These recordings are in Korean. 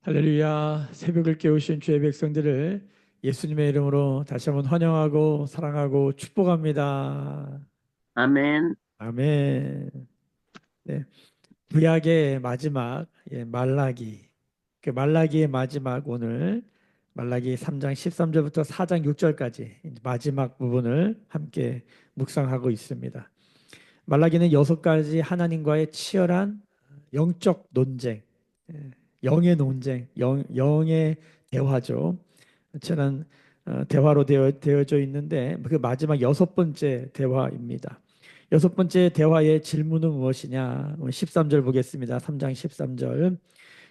할렐루야. 새벽을 깨우신 주의 백성들을 예수님의 이름으로 다시 한번 환영하고 사랑하고 축복합니다. 아멘. 아멘. 네, 구약의 마지막 말라기. 그 말라기의 마지막 오늘 말라기 3장 13절부터 4장 6절까지 마지막 부분을 함께 묵상하고 있습니다. 말라기는 6가지 하나님과의 치열한 영적 논쟁, 예, 영의 논쟁, 영의 대화죠. 치열한 대화로 되어져 있는데 그 마지막 6번째 대화입니다. 6번째 대화의 질문은 무엇이냐? 13절 보겠습니다. 3장 13절.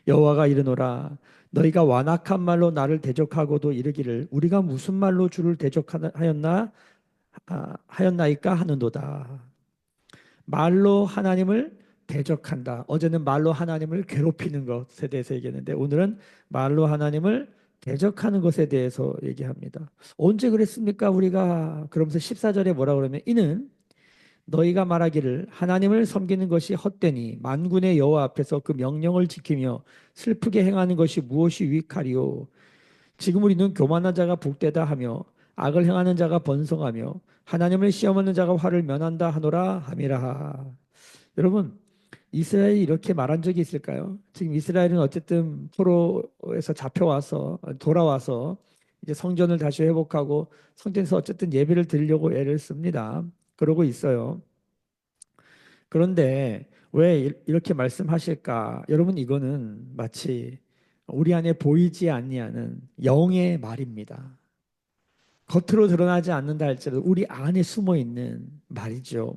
여호와가 이르노라 너희가 완악한 말로 나를 대적하고도 이르기를 우리가 무슨 말로 주를 대적하였나 하였나이까 하는도다. 말로 하나님을 대적한다. 어제는 말로 하나님을 괴롭히는 것에 대해서 얘기했는데 오늘은 말로 하나님을 대적하는 것에 대해서 얘기합니다. 언제 그랬습니까? 우리가 그러면서 14절에 뭐라 그러면 이는 너희가 말하기를 하나님을 섬기는 것이 헛되니 만군의 여호와 앞에서 그 명령을 지키며 슬프게 행하는 것이 무엇이 유익하리요. 지금 우리는 교만한 자가 복되다 하며 악을 행하는 자가 번성하며 하나님을 시험하는 자가 화를 면한다 하노라 함이라. 여러분, 이스라엘이 이렇게 말한 적이 있을까요? 지금 이스라엘은 어쨌든 포로에서 잡혀와서 돌아와서 이제 성전을 다시 회복하고 성전에서 어쨌든 예배를 드리려고 애를 씁니다. 그러고 있어요. 그런데 왜 이렇게 말씀하실까? 여러분, 이거는 마치 우리 안에 보이지 아니하는 영의 말입니다. 겉으로 드러나지 않는다 할지라도 우리 안에 숨어 있는 말이죠.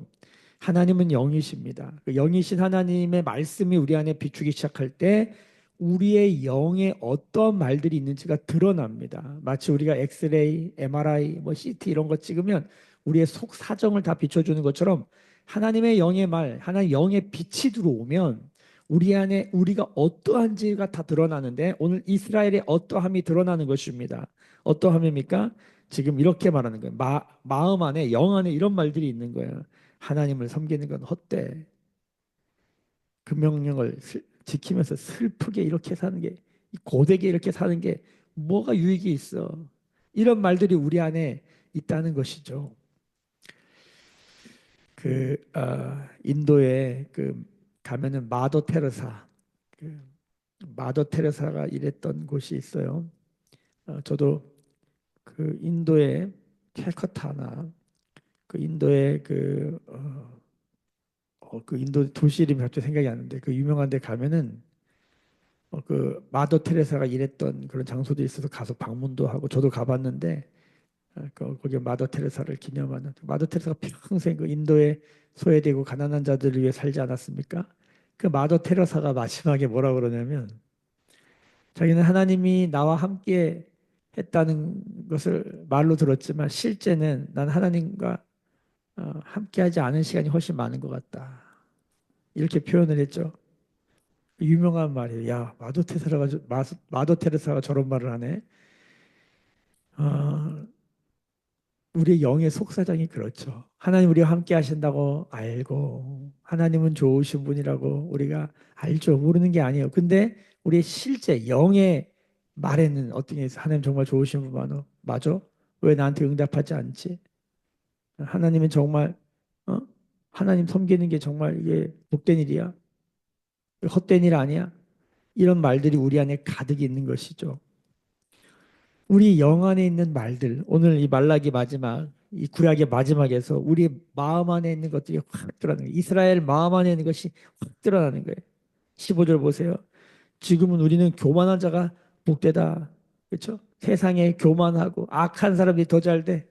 하나님은 영이십니다. 그 영이신 하나님의 말씀이 우리 안에 비추기 시작할 때 우리의 영에 어떤 말들이 있는지가 드러납니다. 마치 우리가 엑스레이, MRI, 뭐 CT 이런 거 찍으면 우리의 속 사정을 다 비춰주는 것처럼 하나님의 영의 말, 하나님 영의 빛이 들어오면 우리 안에 우리가 어떠한지가 다 드러나는데 오늘 이스라엘의 어떠함이 드러나는 것입니다. 어떠함입니까? 지금 이렇게 말하는 거예요. 마음 안에, 영 안에 이런 말들이 있는 거예요. 하나님을 섬기는 건 헛돼. 그 명령을 지키면서 슬프게 이렇게 사는 게, 고되게 이렇게 사는 게 뭐가 유익이 있어. 이런 말들이 우리 안에 있다는 것이죠. 인도에 가면은 마더 테레사, 그 마더 테레사가 일했던 곳이 있어요. 저도 그 인도의 캘커타나 그 인도의 그 인도 도시 이름이 갑자기 생각이 안 나는데 그 유명한 데 가면은 그 마더 테레사가 일했던 그런 장소도 있어서 가서 방문도 하고 저도 가봤는데 거기 마더 테레사를 기념하는 마더 테레사가 평생 그 인도에 소외되고 가난한 자들을 위해 살지 않았습니까? 그 마더 테레사가 마지막에 뭐라 그러냐면 자기는 하나님이 나와 함께 했다는 것을 말로 들었지만 실제는 난 하나님과 함께하지 않은 시간이 훨씬 많은 것 같다. 이렇게 표현을 했죠. 유명한 말이에요. 야, 마도 테레사가 저런 말을 하네. 어, 우리 영의 속사정이 그렇죠. 하나님 우리와 함께 하신다고 알고 하나님은 좋으신 분이라고 우리가 알죠. 모르는 게 아니에요. 근데 우리의 실제 영의 말에는 어떤 게 있어? 하나님 정말 좋으신 분 많어. 맞아? 왜 나한테 응답하지 않지? 하나님은 정말 어? 하나님 섬기는 게 정말 이게 복된 일이야? 헛된 일 아니야? 이런 말들이 우리 안에 가득 있는 것이죠. 우리 영 안에 있는 말들, 오늘 이 말라기 마지막, 이 구약의 마지막에서 우리 마음 안에 있는 것들이 확 드러나는 거예요. 이스라엘 마음 안에 있는 것이 확 드러나는 거예요. 15절 보세요. 지금은 우리는 교만한 자가 복되다. 그렇죠? 세상에 교만하고 악한 사람들이 더 잘 돼.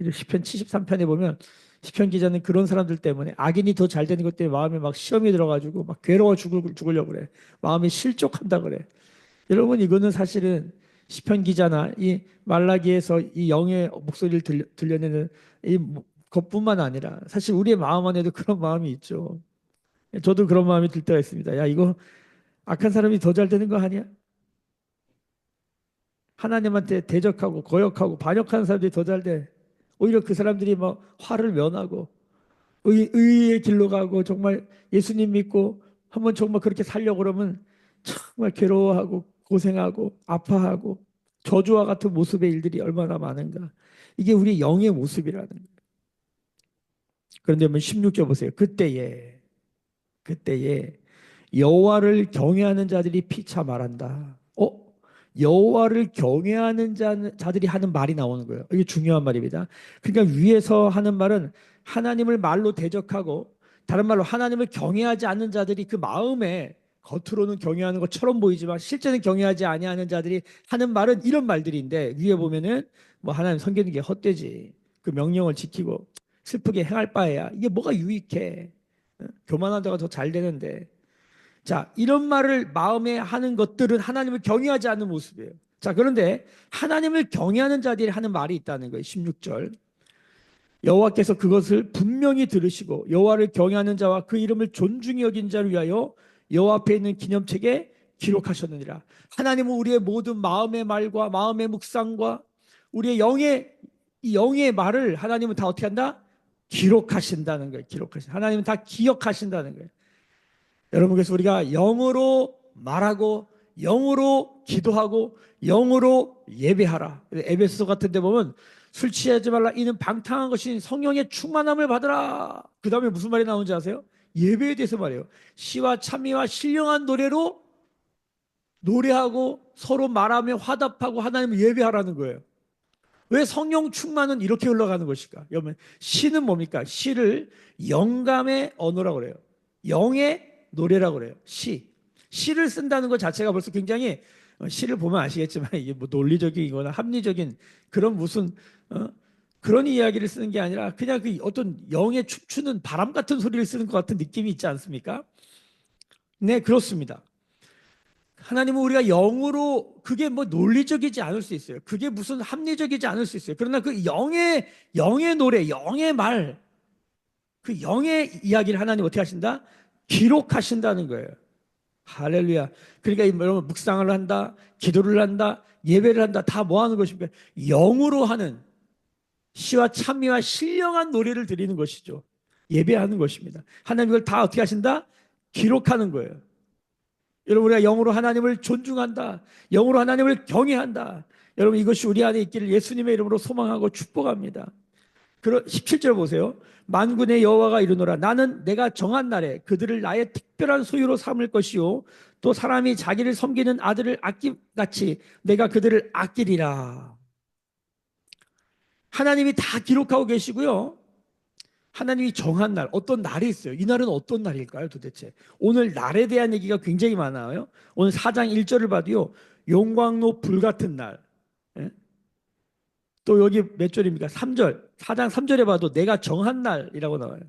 시편 73편에 보면 시편 기자는 그런 사람들 때문에 악인이 더 잘 되는 것 때문에 마음에 막 시험이 들어가지고 막 괴로워 죽으려고 그래. 마음이 실족한다 그래. 여러분 이거는 사실은 시편 기자나 이 말라기에서 이 영의 목소리를 들려내는 이 것뿐만 아니라 사실 우리의 마음 안에도 그런 마음이 있죠. 저도 그런 마음이 들 때가 있습니다. 야 이거 악한 사람이 더 잘 되는 거 아니야? 하나님한테 대적하고 거역하고 반역하는 사람들이 더 잘 돼. 오히려 그 사람들이 막 화를 면하고 의의 길로 가고 정말 예수님 믿고 한번 정말 그렇게 살려고 그러면 정말 괴로워하고 고생하고 아파하고 저주와 같은 모습의 일들이 얼마나 많은가. 이게 우리 영의 모습이라는 거예요. 그런데 한번 16절 보세요. 그때에 여호와를 경외하는 자들이 피차 말한다. 여호와를 경외하는 자들이 하는 말이 나오는 거예요. 이게 중요한 말입니다. 그러니까 위에서 하는 말은 하나님을 말로 대적하고, 다른 말로 하나님을 경외하지 않는 자들이 그 마음에 겉으로는 경외하는 것처럼 보이지만 실제는 경외하지 아니하는 자들이 하는 말은 이런 말들인데, 위에 보면은 뭐 하나님 섬기는 게 헛되지, 그 명령을 지키고 슬프게 행할 바에야 이게 뭐가 유익해, 교만한 자가 더 잘 되는데. 자, 이런 말을 마음에 하는 것들은 하나님을 경외하지 않는 모습이에요. 자, 그런데 하나님을 경외하는 자들이 하는 말이 있다는 거예요. 16절. 여호와께서 그것을 분명히 들으시고 여호와를 경외하는 자와 그 이름을 존중히 여긴 자를 위하여 여호와 앞에 있는 기념책에 기록하셨느니라. 하나님은 우리의 모든 마음의 말과 마음의 묵상과 우리의 영의 말을 하나님은 다 어떻게 한다? 기록하신다는 거예요. 하나님은 다 기억하신다는 거예요. 여러분, 그래서 우리가 영으로 말하고 영으로 기도하고 영으로 예배하라. 에베소서 같은 데 보면 술 취하지 말라, 이는 방탕한 것이 성령의 충만함을 받으라. 그 다음에 무슨 말이 나오는지 아세요? 예배에 대해서 말해요. 시와 찬미와 신령한 노래로 노래하고 서로 말하며 화답하고 하나님을 예배하라는 거예요. 왜 성령 충만은 이렇게 흘러가는 것일까? 여러분, 시는 뭡니까? 시를 영감의 언어라고 그래요. 영의 노래라고 그래요. 시를 쓴다는 것 자체가 벌써 굉장히, 시를 보면 아시겠지만 이게 뭐 논리적이거나 합리적인 그런 무슨 그런 이야기를 쓰는 게 아니라 그냥 그 어떤 영에 춤추는 바람 같은 소리를 쓰는 것 같은 느낌이 있지 않습니까? 네, 그렇습니다. 하나님은 우리가 영으로, 그게 뭐 논리적이지 않을 수 있어요. 그게 무슨 합리적이지 않을 수 있어요. 그러나 그 영의 노래, 영의 말, 그 영의 이야기를 하나님 어떻게 하신다? 기록하신다는 거예요. 할렐루야. 그러니까 여러분, 묵상을 한다, 기도를 한다, 예배를 한다, 다 뭐 하는 것입니까? 영으로 하는 시와 찬미와 신령한 노래를 드리는 것이죠. 예배하는 것입니다. 하나님 이걸 다 어떻게 하신다? 기록하는 거예요. 여러분, 우리가 영으로 하나님을 존중한다, 영으로 하나님을 경외한다. 여러분, 이것이 우리 안에 있기를 예수님의 이름으로 소망하고 축복합니다. 17절 보세요. 만군의 여호와가 이르노라, 나는 내가 정한 날에 그들을 나의 특별한 소유로 삼을 것이요 또 사람이 자기를 섬기는 아들을 아낌같이 내가 그들을 아끼리라. 하나님이 다 기록하고 계시고요, 하나님이 정한 날, 어떤 날이 있어요. 이 날은 어떤 날일까요, 도대체? 오늘 날에 대한 얘기가 굉장히 많아요. 오늘 4장 1절을 봐도요, 용광로 불같은 날. 예? 또 여기 몇 절입니까? 3절. 4장 3절에 봐도 내가 정한 날이라고 나와요.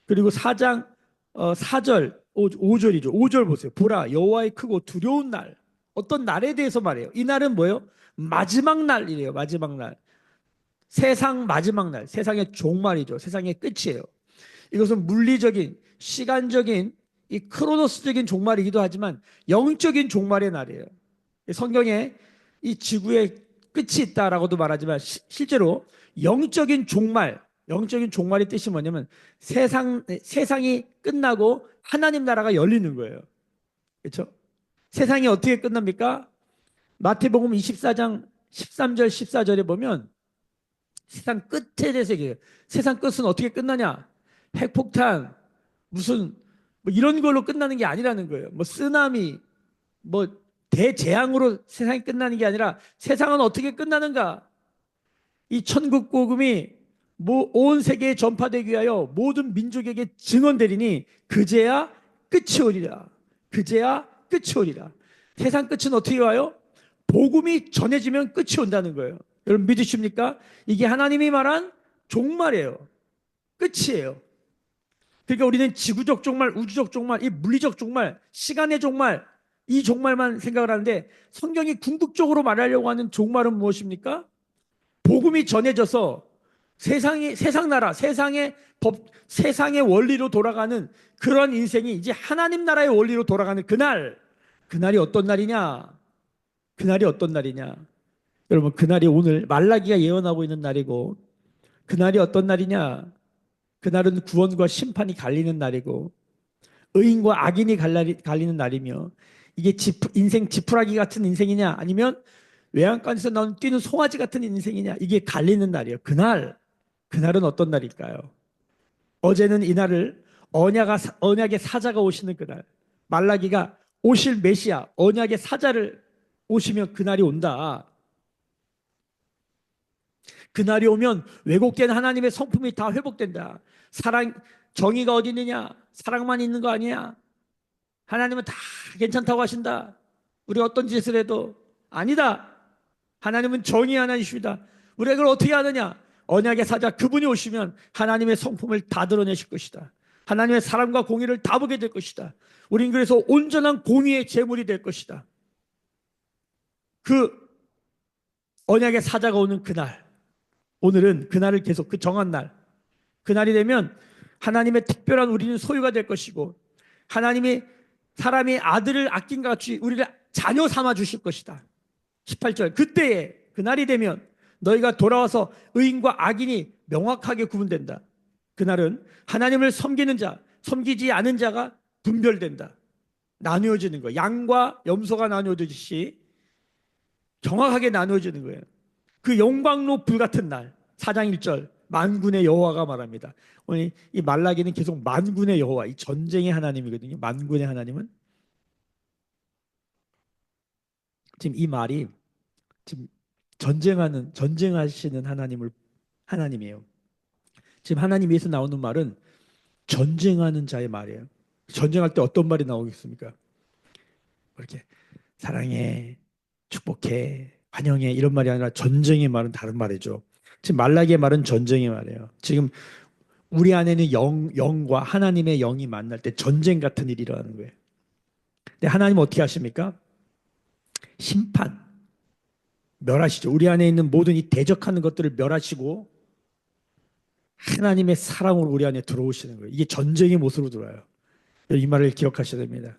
그리고 4장 4절, 5절이죠. 5절 보세요. 보라, 여호와의 크고 두려운 날. 어떤 날에 대해서 말해요. 이 날은 뭐예요? 마지막 날이래요. 마지막 날. 세상 마지막 날. 세상의 종말이죠. 세상의 끝이에요. 이것은 물리적인, 시간적인, 이 크로노스적인 종말이기도 하지만 영적인 종말의 날이에요. 성경에 이 지구의 끝이 있다라고도 말하지만 실제로 영적인 종말의 뜻이 뭐냐면 세상이 끝나고 하나님 나라가 열리는 거예요. 그렇죠? 세상이 어떻게 끝납니까? 마태복음 24장 13절 14절에 보면 세상 끝에 대해서 얘기해요. 세상 끝은 어떻게 끝나냐? 핵폭탄, 무슨 뭐 이런 걸로 끝나는 게 아니라는 거예요. 뭐 쓰나미, 뭐 대재앙으로 세상이 끝나는 게 아니라 세상은 어떻게 끝나는가? 이 천국 복음이 온 세계에 전파되기 위하여 모든 민족에게 증언되리니 그제야 끝이 오리라. 그제야 끝이 오리라. 세상 끝은 어떻게 와요? 복음이 전해지면 끝이 온다는 거예요. 여러분, 믿으십니까? 이게 하나님이 말한 종말이에요. 끝이에요. 그러니까 우리는 지구적 종말, 우주적 종말, 이 물리적 종말, 시간의 종말, 이 종말만 생각을 하는데 성경이 궁극적으로 말하려고 하는 종말은 무엇입니까? 복음이 전해져서 세상 나라, 세상의 법, 세상의 원리로 돌아가는 그런 인생이 이제 하나님 나라의 원리로 돌아가는 그날이 어떤 날이냐? 그날이 어떤 날이냐? 여러분, 그날이 오늘 말라기가 예언하고 있는 날이고, 그날이 어떤 날이냐? 그날은 구원과 심판이 갈리는 날이고 의인과 악인이 갈리는 날이며 이게 인생 지푸라기 같은 인생이냐, 아니면 외양간에서 나온 뛰는 송아지 같은 인생이냐, 이게 갈리는 날이에요. 그날은 어떤 날일까요? 어제는 이날을 언약의 사자가 오시는 그날, 말라기가 오실 메시아, 언약의 사자를 오시면 그날이 온다. 그날이 오면 왜곡된 하나님의 성품이 다 회복된다. 사랑, 정의가 어디 있느냐? 사랑만 있는 거 아니야? 하나님은 다 괜찮다고 하신다. 우리가 어떤 짓을 해도 아니다. 하나님은 정의 하나이십니다. 우리가 그걸 어떻게 하느냐? 언약의 사자 그분이 오시면 하나님의 성품을 다 드러내실 것이다. 하나님의 사랑과 공의를 다 보게 될 것이다. 우린 그래서 온전한 공의의 제물이 될 것이다. 그 언약의 사자가 오는 그날, 오늘은 그날을 계속 그 정한 날, 그날이 되면 하나님의 특별한 우리는 소유가 될 것이고, 하나님이 사람이 아들을 아낀 것 같이 우리를 자녀 삼아 주실 것이다. 18절, 그때에 그날이 되면 너희가 돌아와서 의인과 악인이 명확하게 구분된다. 그날은 하나님을 섬기는 자, 섬기지 않은 자가 분별된다. 나누어지는 거예요. 양과 염소가 나누어지듯이 정확하게 나누어지는 거예요. 그 영광로 불같은 날, 4장 1절, 만군의 여호와가 말합니다. 오늘 이 말라기는 계속 만군의 여호와, 이 전쟁의 하나님이거든요. 만군의 하나님은 지금 이 말이 지금 전쟁하시는 하나님이에요. 지금 하나님에서 나오는 말은 전쟁하는 자의 말이에요. 전쟁할 때 어떤 말이 나오겠습니까? 이렇게 사랑해, 축복해, 환영해 이런 말이 아니라 전쟁의 말은 다른 말이죠. 지금 말라기의 말은 전쟁의 말이에요. 지금 우리 안에는 영과 하나님의 영이 만날 때 전쟁 같은 일이 일어나는 거예요. 근데 하나님은 어떻게 하십니까? 심판, 멸하시죠. 우리 안에 있는 모든 이 대적하는 것들을 멸하시고 하나님의 사랑으로 우리 안에 들어오시는 거예요. 이게 전쟁의 모습으로 들어와요. 이 말을 기억하셔야 됩니다.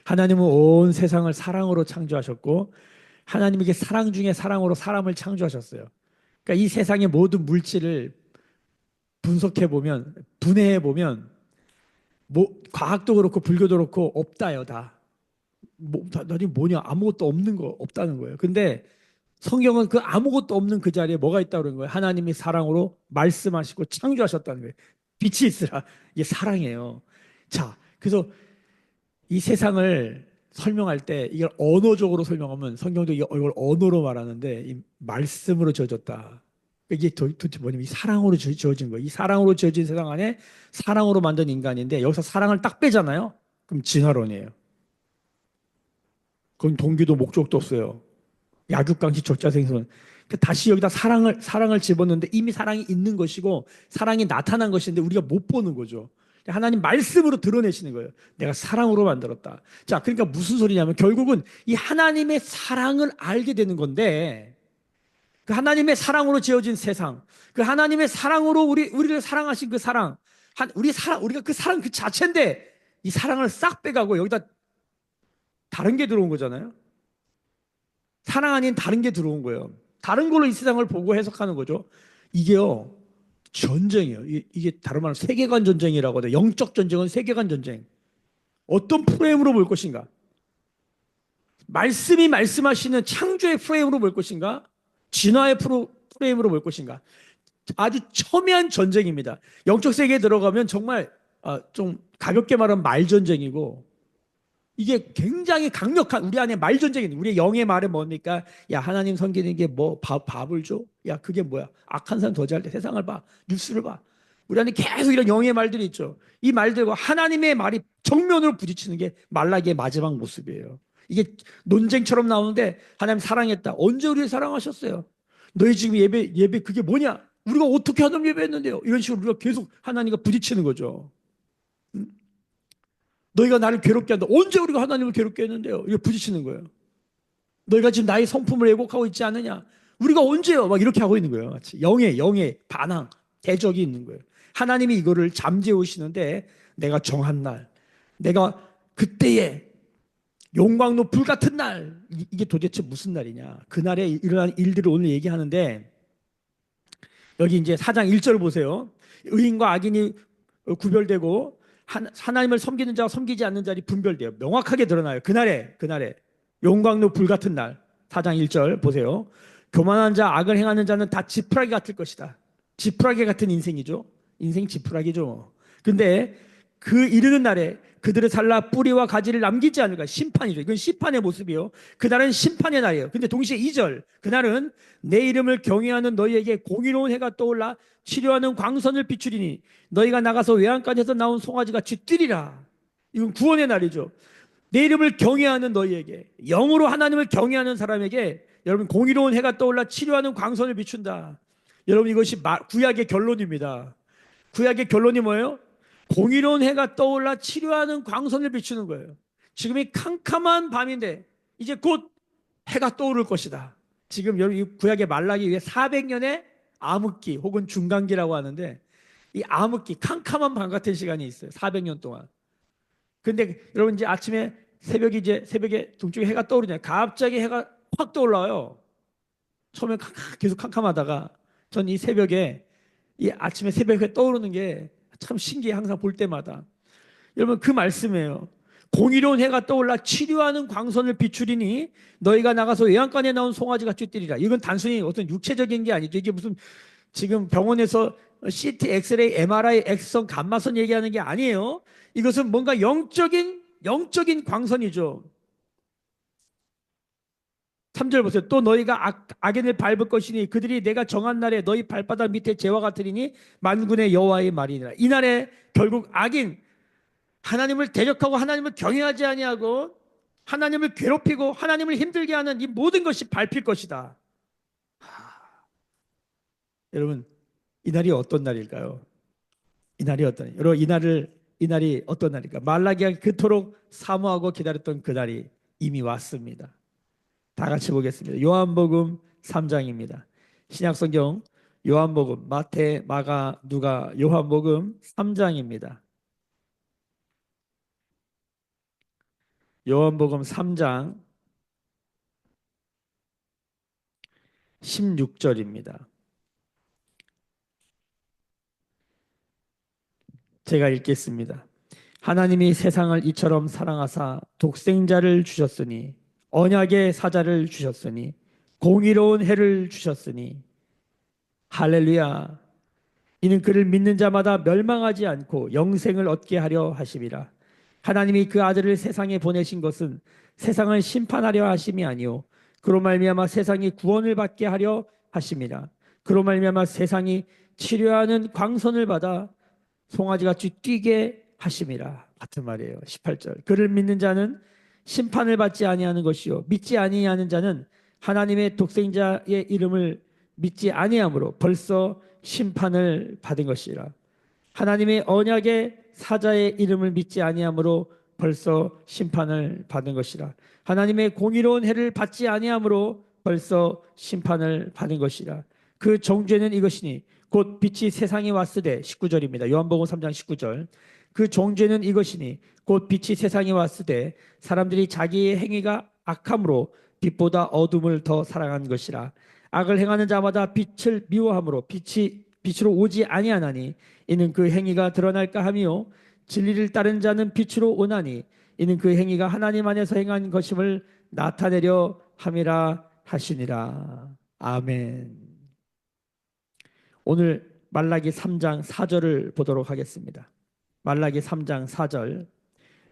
하나님은 온 세상을 사랑으로 창조하셨고 하나님에게 사랑 중에 사랑으로 사람을 창조하셨어요. 그러니까 이 세상의 모든 물질을 분석해 보면, 분해해 보면 과학도 그렇고 불교도 그렇고 없다요, 다. 나니 뭐냐? 아무것도 없는 거 없다는 거예요. 근데 성경은 그 아무것도 없는 그 자리에 뭐가 있다고 그러는 거예요? 하나님이 사랑으로 말씀하시고 창조하셨다는 거예요. 빛이 있으라. 이게 사랑이에요. 자, 그래서 이 세상을 설명할 때 이걸 언어적으로 설명하면 성경도 이걸 언어로 말하는데 이 말씀으로 지어졌다. 이게 도대체 뭐냐면 이 사랑으로 지어진 거예요. 이 사랑으로 지어진 세상 안에 사랑으로 만든 인간인데 여기서 사랑을 딱 빼잖아요. 그럼 진화론이에요. 그럼 동기도 목적도 없어요. 약육강식 적자생선. 다시 여기다 사랑을 집었는데 이미 사랑이 있는 것이고 사랑이 나타난 것인데 우리가 못 보는 거죠. 하나님 말씀으로 드러내시는 거예요. 내가 사랑으로 만들었다. 자, 그러니까 무슨 소리냐면 결국은 이 하나님의 사랑을 알게 되는 건데 그 하나님의 사랑으로 지어진 세상, 그 하나님의 사랑으로 우리를 사랑하신 그 사랑, 우리가 그 사랑 그 자체인데 이 사랑을 싹 빼가고 여기다 다른 게 들어온 거잖아요. 사랑 아닌 다른 게 들어온 거예요. 다른 걸로 이 세상을 보고 해석하는 거죠. 이게요, 전쟁이에요. 이게 다른 말로 세계관 전쟁이라고 해요. 영적 전쟁은 세계관 전쟁. 어떤 프레임으로 볼 것인가? 말씀이 말씀하시는 창조의 프레임으로 볼 것인가? 진화의 프레임으로 볼 것인가? 아주 첨예한 전쟁입니다. 영적 세계에 들어가면 정말 좀 가볍게 말하면 말전쟁이고 이게 굉장히 강력한 우리 안에 말전쟁이 우리의 영의 말은 뭡니까? 야 하나님 섬기는 게 뭐 밥을 줘? 야 그게 뭐야? 악한 사람 더잘 때 세상을 봐. 뉴스를 봐. 우리 안에 계속 이런 영의 말들이 있죠. 이 말들과 하나님의 말이 정면으로 부딪히는 게 말라기의 마지막 모습이에요. 이게 논쟁처럼 나오는데 하나님 사랑했다. 언제 우리를 사랑하셨어요? 너희 지금 예배 그게 뭐냐? 우리가 어떻게 하던 예배했는데요? 이런 식으로 우리가 계속 하나님과 부딪히는 거죠. 너희가 나를 괴롭게 한다. 언제 우리가 하나님을 괴롭게 했는데요? 이거 부딪히는 거예요. 너희가 지금 나의 성품을 왜곡하고 있지 않느냐? 우리가 언제요? 막 이렇게 하고 있는 거예요. 마치 영의 반항, 대적이 있는 거예요. 하나님이 이거를 잠재우시는데 내가 정한 날, 내가 그때에 용광로 불 같은 날, 이게 도대체 무슨 날이냐? 그날에 일어난 일들을 오늘 얘기하는데 여기 이제 4장 1절 보세요. 의인과 악인이 구별되고 하나님을 섬기는 자와 섬기지 않는 자들이 분별돼요. 명확하게 드러나요. 그날에 용광로 불 같은 날. 4장 1절 보세요. 교만한 자, 악을 행하는 자는 다 지푸라기 같을 것이다. 지푸라기 같은 인생이죠. 인생 지푸라기죠. 근데 그 이르는 날에 그들을 살라 뿌리와 가지를 남기지 않을까. 심판이죠. 이건 심판의 모습이요. 그날은 심판의 날이에요. 근데 동시에 2절, 그날은 내 이름을 경외하는 너희에게 공의로운 해가 떠올라 치료하는 광선을 비추리니 너희가 나가서 외양간에서 나온 송아지 같이 뛰리라. 이건 구원의 날이죠. 내 이름을 경외하는 너희에게, 영으로 하나님을 경외하는 사람에게 여러분 공의로운 해가 떠올라 치료하는 광선을 비춘다. 여러분 이것이 구약의 결론입니다. 구약의 결론이 뭐예요? 공의로운 해가 떠올라 치료하는 광선을 비추는 거예요. 지금이 캄캄한 밤인데 이제 곧 해가 떠오를 것이다. 지금 여러분 이 구약의 말라기 위에 400년의 암흑기 혹은 중간기라고 하는데 이 암흑기 캄캄한 밤 같은 시간이 있어요. 400년 동안. 근데 여러분 이제 아침에 새벽에 동쪽에 해가 떠오르냐. 갑자기 해가 확 떠올라요. 처음에 계속 캄캄하다가 전 이 새벽에 이 아침에 새벽에 떠오르는 게 참 신기해. 항상 볼 때마다. 여러분 그 말씀이에요. 공의로운 해가 떠올라 치료하는 광선을 비추리니 너희가 나가서 외양간에 나온 송아지 같이 뛰리라. 이건 단순히 어떤 육체적인 게 아니죠. 이게 무슨 지금 병원에서 CT, 엑스레이, MRI, 엑스선, 감마선 얘기하는 게 아니에요. 이것은 뭔가 영적인 광선이죠. 3절 보세요. 또 너희가 악인을 밟을 것이니 그들이 내가 정한 날에 너희 발바닥 밑에 재와 같으리니 만군의 여호와의 말이니라. 이날에 결국 악인, 하나님을 대적하고 하나님을 경외하지 아니하고 하나님을 괴롭히고 하나님을 힘들게 하는 이 모든 것이 밟힐 것이다. 여러분 이 날이 어떤 날일까요? 여러분 이 날이 어떤 날일까? 말라기가 그토록 사모하고 기다렸던 그 날이 이미 왔습니다. 다 같이 보겠습니다. 요한복음 3장입니다. 신약성경 요한복음 마태, 마가, 누가, 요한복음 3장입니다. 요한복음 3장 16절입니다. 제가 읽겠습니다. 하나님이 세상을 이처럼 사랑하사 독생자를 주셨으니 언약의 사자를 주셨으니 공의로운 해를 주셨으니 할렐루야. 이는 그를 믿는 자마다 멸망하지 않고 영생을 얻게 하려 하심이라. 하나님이 그 아들을 세상에 보내신 것은 세상을 심판하려 하심이 아니요 그로 말미암아 세상이 구원을 받게 하려 하심이라. 그로 말미암아 세상이 치료하는 광선을 받아 송아지같이 뛰게 하심이라. 같은 말이에요. 18절. 그를 믿는 자는 심판을 받지 아니하는 것이요 믿지 아니하는 자는 하나님의 독생자의 이름을 믿지 아니함으로 벌써 심판을 받은 것이라. 하나님의 언약의 사자의 이름을 믿지 아니함으로 벌써 심판을 받은 것이라. 하나님의 공의로운 해를 받지 아니함으로 벌써 심판을 받은 것이라. 그 정죄는 이것이니 곧 빛이 세상에 왔으되 19절입니다. 요한복음 3장 19절. 그 정죄는 이것이니 곧 빛이 세상에 왔으되 사람들이 자기의 행위가 악함으로 빛보다 어둠을 더 사랑한 것이라. 악을 행하는 자마다 빛을 미워함으로 빛으로 오지 아니하나니 이는 그 행위가 드러날까 하며 진리를 따른 자는 빛으로 오나니 이는 그 행위가 하나님 안에서 행한 것임을 나타내려 함이라 하시니라. 아멘. 오늘 말라기 3장 4절을 보도록 하겠습니다. 말라기 3장 4절.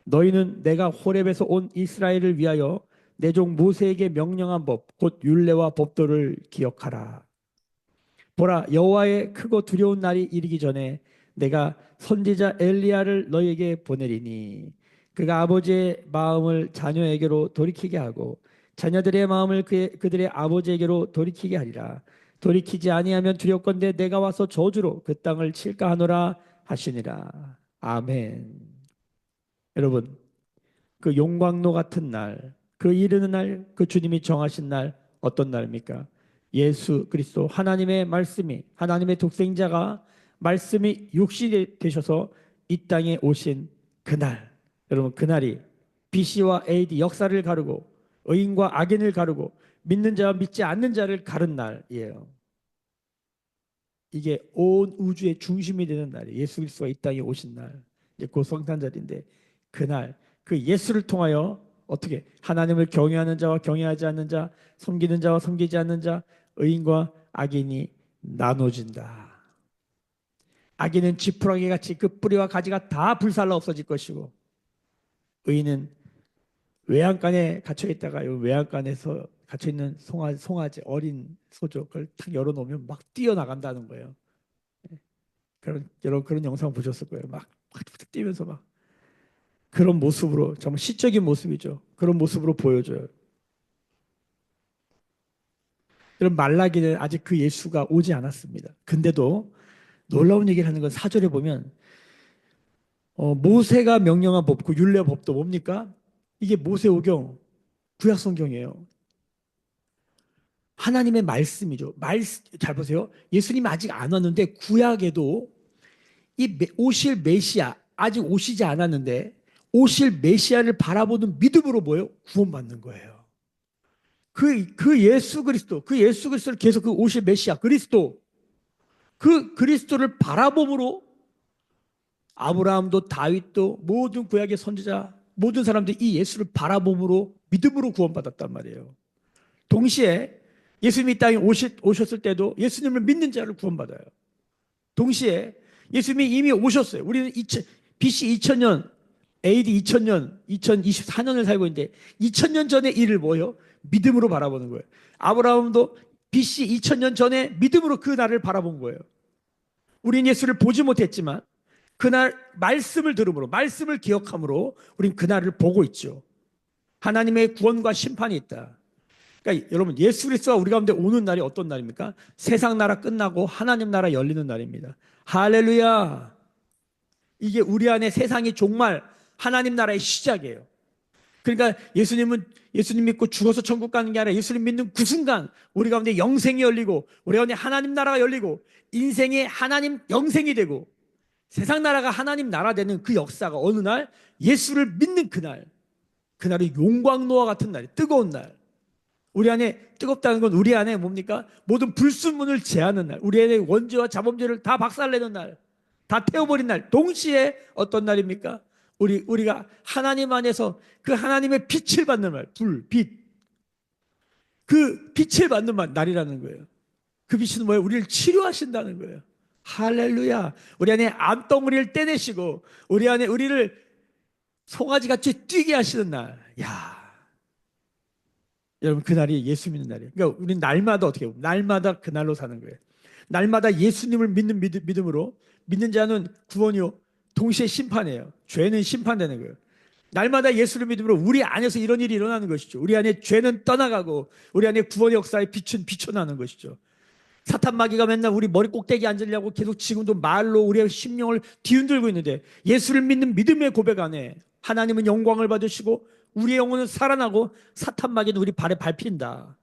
너희는 내가 호렙에서 온 이스라엘을 위하여 내 종 모세에게 명령한 법 곧 율례와 법도를 기억하라. 보라 여호와의 크고 두려운 날이 이르기 전에 내가 선지자 엘리야를 너희에게 보내리니 그가 아버지의 마음을 자녀에게로 돌이키게 하고 자녀들의 마음을 그들의 아버지에게로 돌이키게 하리라. 돌이키지 아니하면 두렵건대 내가 와서 저주로 그 땅을 칠까 하노라 하시니라. 아멘. 여러분 그 용광로 같은 날, 그 이르는 날, 그 주님이 정하신 날 어떤 날입니까? 예수 그리스도 하나님의 말씀이 하나님의 독생자가 말씀이 육신이 되셔서 이 땅에 오신 그날. 여러분 그날이 BC와 AD 역사를 가르고 의인과 악인을 가르고 믿는 자와 믿지 않는 자를 가른 날이에요. 이게 온 우주의 중심이 되는 날이에요. 예수 그리스도가 이 땅에 오신 날. 이제 그 성탄절인데 그날 그 예수를 통하여 어떻게 하나님을 경외하는 자와 경외하지 않는 자, 섬기는 자와 섬기지 않는 자, 의인과 악인이 나눠진다. 악인은 지푸라기 같이 그 뿌리와 가지가 다 불살라 없어질 것이고 의인은 외양간에 갇혀 있다가 이 외양간에서 갇혀 있는 송아지 어린 소죠. 그걸 탁 열어놓으면 막 뛰어나간다는 거예요. 여러분 그런 영상 보셨을 거예요. 막 뛰면서 막 그런 모습으로 정말 시적인 모습이죠. 그런 모습으로 보여줘요. 여러분 말라기는 아직 그 예수가 오지 않았습니다. 근데도 놀라운 얘기를 하는 건 사절에 보면 모세가 명령한 법, 그 율례법도 뭡니까? 이게 모세오경, 구약성경이에요. 하나님의 말씀이죠. 잘 보세요. 예수님이 아직 안 왔는데 구약에도 오실 메시아, 아직 오시지 않았는데 오실 메시아를 바라보는 믿음으로 뭐예요? 구원받는 거예요. 그 예수 그리스도를 계속 그 오실 메시아 그리스도, 그 그리스도를 바라봄으로 아브라함도 다윗도 모든 구약의 선지자 모든 사람들이 이 예수를 바라봄으로 믿음으로 구원받았단 말이에요. 동시에 예수님이 이 땅에 오셨을 때도 예수님을 믿는 자를 구원받아요. 동시에 예수님이 이미 오셨어요. 우리는 BC 2000년, AD 2000년, 2024년을 살고 있는데 2000년 전의 일을 뭐예요? 믿음으로 바라보는 거예요. 아브라함도 BC 2000년 전에 믿음으로 그 날을 바라본 거예요. 우리는 예수를 보지 못했지만 그날 말씀을 들음으로, 말씀을 기억함으로 우린 그날을 보고 있죠. 하나님의 구원과 심판이 있다. 그러니까 여러분 예수 그리스도가 우리 가운데 오는 날이 어떤 날입니까? 세상 나라 끝나고 하나님 나라 열리는 날입니다. 할렐루야. 이게 우리 안에 세상이 종말 하나님 나라의 시작이에요. 그러니까 예수님 믿고 죽어서 천국 가는 게 아니라 예수님 믿는 그 순간 우리 가운데 영생이 열리고 우리 가운데 하나님 나라가 열리고 인생이 하나님 영생이 되고 세상 나라가 하나님 나라 되는 그 역사가 어느 날 예수를 믿는 그날이 용광로와 같은 날이 뜨거운 날. 우리 안에 뜨겁다는 건 우리 안에 뭡니까? 모든 불순물을 제하는 날. 우리 안에 원죄와 자범죄를 다 박살내는 날. 다 태워버린 날. 동시에 어떤 날입니까? 우리가 하나님 안에서 그 하나님의 빛을 받는 날. 빛. 그 빛을 받는 날이라는 거예요. 그 빛은 뭐예요? 우리를 치료하신다는 거예요. 할렐루야. 우리 안에 암덩어리를 떼내시고 우리 안에 우리를 송아지같이 뛰게 하시는 날. 야, 여러분 그날이 예수 믿는 날이에요. 그러니까 우리는 날마다 어떻게 해요? 날마다 그날로 사는 거예요. 날마다 예수님을 믿는 믿음으로 믿는 자는 구원이요 동시에 심판이에요. 죄는 심판되는 거예요. 날마다 예수를 믿음으로 우리 안에서 이런 일이 일어나는 것이죠. 우리 안에 죄는 떠나가고 우리 안에 구원의 역사의 빛은 비춰나는 것이죠. 사탄 마귀가 맨날 우리 머리 꼭대기에 앉으려고 계속 지금도 말로 우리의 심령을 뒤흔들고 있는데 예수를 믿는 믿음의 고백 안에 하나님은 영광을 받으시고 우리의 영혼은 살아나고 사탄 마귀는 우리 발에 밟힌다.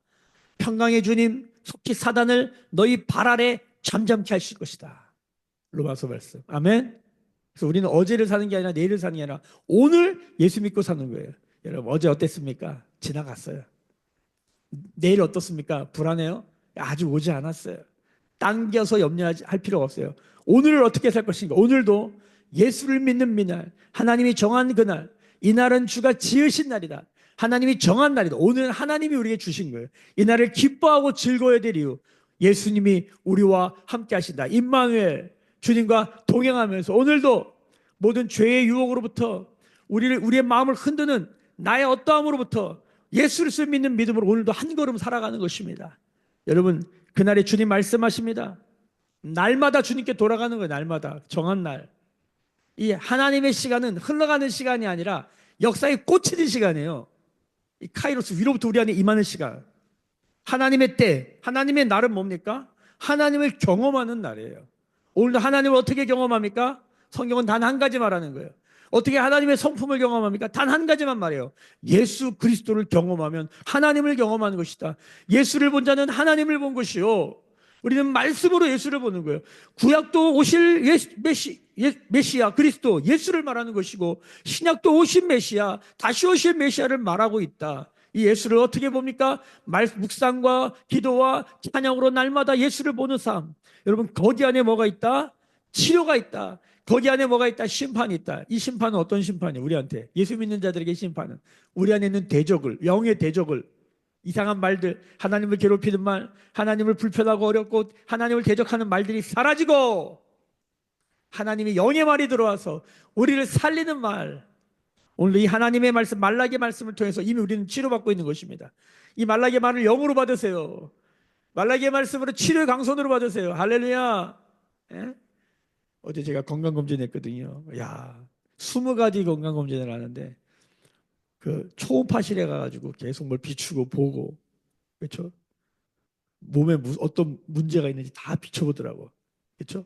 평강의 주님 속히 사단을 너희 발 아래 잠잠케 하실 것이다. 로마서 말씀. 아멘. 그래서 우리는 어제를 사는 게 아니라 내일을 사는 게 아니라 오늘 예수 믿고 사는 거예요. 여러분 어제 어땠습니까? 지나갔어요. 내일 어떻습니까? 불안해요? 아직 오지 않았어요. 당겨서 염려할 필요가 없어요. 오늘을 어떻게 살 것인가? 오늘도 예수를 믿는 미날, 하나님이 정한 그날, 이날은 주가 지으신 날이다. 하나님이 정한 날이다. 오늘은 하나님이 우리에게 주신 거예요. 이 날을 기뻐하고 즐거워야 될 이유, 예수님이 우리와 함께 하신다. 임마누엘, 주님과 동행하면서 오늘도 모든 죄의 유혹으로부터 우리의 마음을 흔드는 나의 어떠함으로부터 예수를 믿는 믿음으로 오늘도 한 걸음 살아가는 것입니다. 여러분 그날에 주님 말씀하십니다. 날마다 주님께 돌아가는 거예요. 날마다 정한 날. 이 하나님의 시간은 흘러가는 시간이 아니라 역사에 꽂히는 시간이에요. 이 카이로스 위로부터 우리 안에 임하는 시간. 하나님의 때, 하나님의 날은 뭡니까? 하나님을 경험하는 날이에요. 오늘도 하나님을 어떻게 경험합니까? 성경은 단 한 가지 말하는 거예요. 어떻게 하나님의 성품을 경험합니까? 단 한 가지만 말해요. 예수 그리스도를 경험하면 하나님을 경험하는 것이다. 예수를 본 자는 하나님을 본 것이요. 우리는 말씀으로 예수를 보는 거예요. 구약도 오실 메시아 그리스도 예수를 말하는 것이고 신약도 오신 메시아 다시 오실 메시아를 말하고 있다. 이 예수를 어떻게 봅니까? 묵상과 기도와 찬양으로 날마다 예수를 보는 삶. 여러분 거기 안에 뭐가 있다? 치료가 있다. 거기 안에 뭐가 있다? 심판이 있다. 이 심판은 어떤 심판이에요? 우리한테 예수 믿는 자들에게 심판은 우리 안에 있는 대적을, 영의 대적을, 이상한 말들, 하나님을 괴롭히는 말, 하나님을 불편하고 어렵고 하나님을 대적하는 말들이 사라지고 하나님의 영의 말이 들어와서 우리를 살리는 말. 오늘 이 하나님의 말씀, 말라기의 말씀을 통해서 이미 우리는 치료받고 있는 것입니다. 이 말라기의 말을 영으로 받으세요. 말라기의 말씀으로 치료의 강선으로 받으세요. 할렐루야. 예? 어제 제가 건강검진했거든요. 야, 20가지 건강검진을 하는데 그 초음파실에 가가지고 계속 뭘 비추고 보고, 그렇죠? 몸에 어떤 문제가 있는지 다 비춰보더라고. 그렇죠?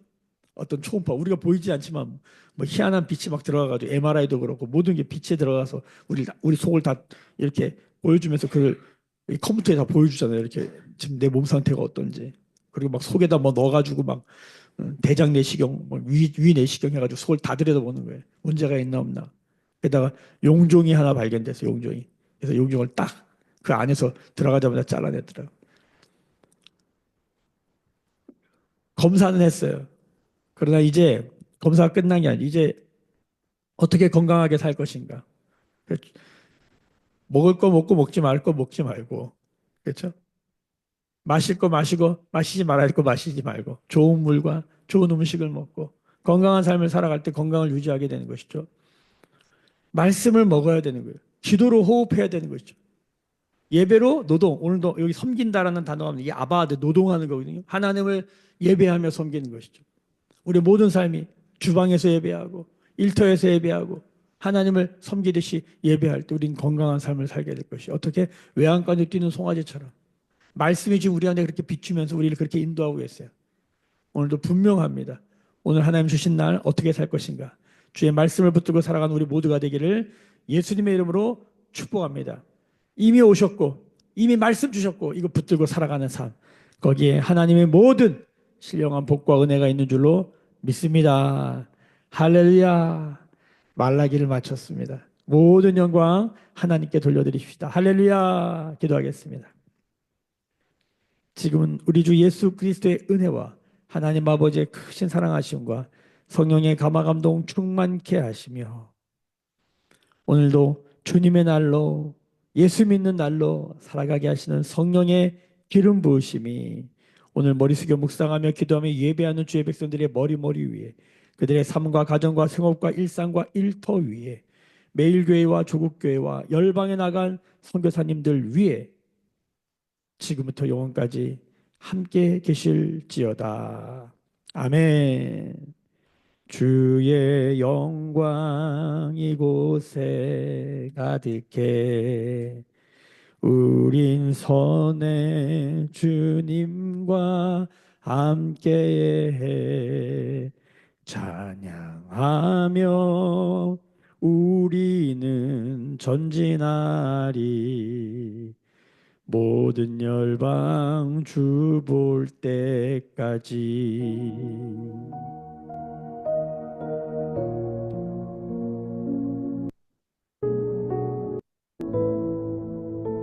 어떤 초음파 우리가 보이지 않지만 뭐 희한한 빛이 막 들어가가지고 MRI도 그렇고 모든 게 빛에 들어가서 우리 속을 다 이렇게 보여주면서 그걸 이 컴퓨터에 다 보여주잖아요. 이렇게 지금 내 몸 상태가 어떤지. 그리고 막 속에다 뭐 넣어가지고 막 대장 내시경, 뭐 위 내시경 해가지고 속을 다 들여다보는 거예요. 문제가 있나 없나. 게다가 용종이 하나 발견됐어. 용종이. 그래서 용종을 딱 그 안에서 들어가자마자 잘라냈더라고. 검사는 했어요. 그러나 이제 검사가 끝난 게 아니에요. 이제 어떻게 건강하게 살 것인가. 먹을 거 먹고 먹지 말 거 먹지 말고. 그렇죠? 마실 거 마시고 마시지 말아야 할 거 마시지 말고 좋은 물과 좋은 음식을 먹고 건강한 삶을 살아갈 때 건강을 유지하게 되는 것이죠. 말씀을 먹어야 되는 거예요. 기도로 호흡해야 되는 것이죠. 예배로 노동. 오늘도 여기 섬긴다라는 단어가 이게 아바드 노동하는 거거든요. 하나님을 예배하며 섬기는 것이죠. 우리 모든 삶이 주방에서 예배하고 일터에서 예배하고 하나님을 섬기듯이 예배할 때 우리는 건강한 삶을 살게 될 것이 어떻게 외양간에 뛰는 송아지처럼 말씀이 지금 우리 안에 그렇게 비추면서 우리를 그렇게 인도하고 있어요. 오늘도 분명합니다. 오늘 하나님 주신 날 어떻게 살 것인가 주의 말씀을 붙들고 살아가는 우리 모두가 되기를 예수님의 이름으로 축복합니다. 이미 오셨고 이미 말씀 주셨고 이거 붙들고 살아가는 삶 거기에 하나님의 모든 신령한 복과 은혜가 있는 줄로 믿습니다. 할렐루야. 말라기를 마쳤습니다. 모든 영광 하나님께 돌려드립시다. 할렐루야. 기도하겠습니다. 지금은 우리 주 예수 그리스도의 은혜와 하나님 아버지의 크신 사랑하심과 성령의 감화감동 충만케 하시며 오늘도 주님의 날로 예수 믿는 날로 살아가게 하시는 성령의 기름 부으심이 오늘 머리 숙여 묵상하며 기도하며 예배하는 주의 백성들의 머리 위에 그들의 삶과 가정과 생업과 일상과 일터 위에 매일교회와 조국교회와 열방에 나간 선교사님들 위에 지금부터 영원까지 함께 계실지어다. 아멘. 주의 영광 이곳에 가득해 우린 선의 주님과 함께해 찬양하며 우리는 전진하리 모든 열방 주 볼 때까지.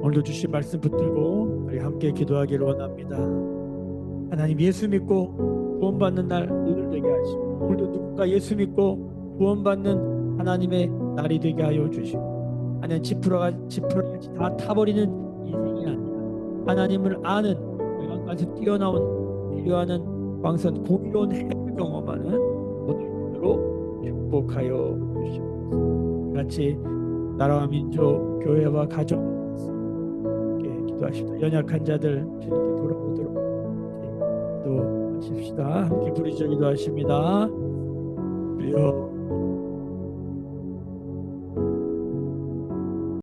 오늘도 주신 말씀 붙들고 우리 함께 기도하기를 원합니다. 하나님 예수 믿고 구원받는 날 오늘 되게 하시고 오늘도 누군가 예수 믿고 구원받는 하나님의 날이 되게 하여 주시고 하나님 지푸라기 다 타버리는 인생이 아니라 하나님을 아는 외관까지 뛰어나온 필요하는 광선 공의로운 핵을 경험하는 오늘로 축복하여 주시옵소서. 같이 나라와 민족, 교회와 가정 기도하십시다. 연약한 자들 주님께 돌아오도록 기도하십시다. 함께 부르짖어 기도하십니다. 주여